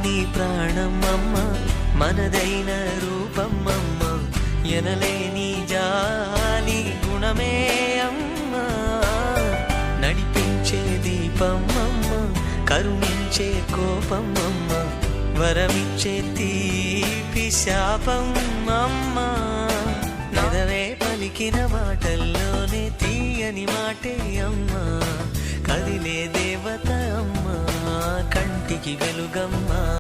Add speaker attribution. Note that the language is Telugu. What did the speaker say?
Speaker 1: నీ ప్రాణం అమ్మ, మనదైన రూపం అమ్మ, ఎనలేని జాలి గుణమే అమ్మ. నడిపించే దీపం అమ్మ, కరుణించే కోపం అమ్మ, వరమిచ్చే తీపి శాపం అమ్మ. నదవే పలికిన మాటల్లోనే తీయని మాటే అమ్మ, కదిలే దేవత అమ్మ, కంటికి వెలుగమ్మ.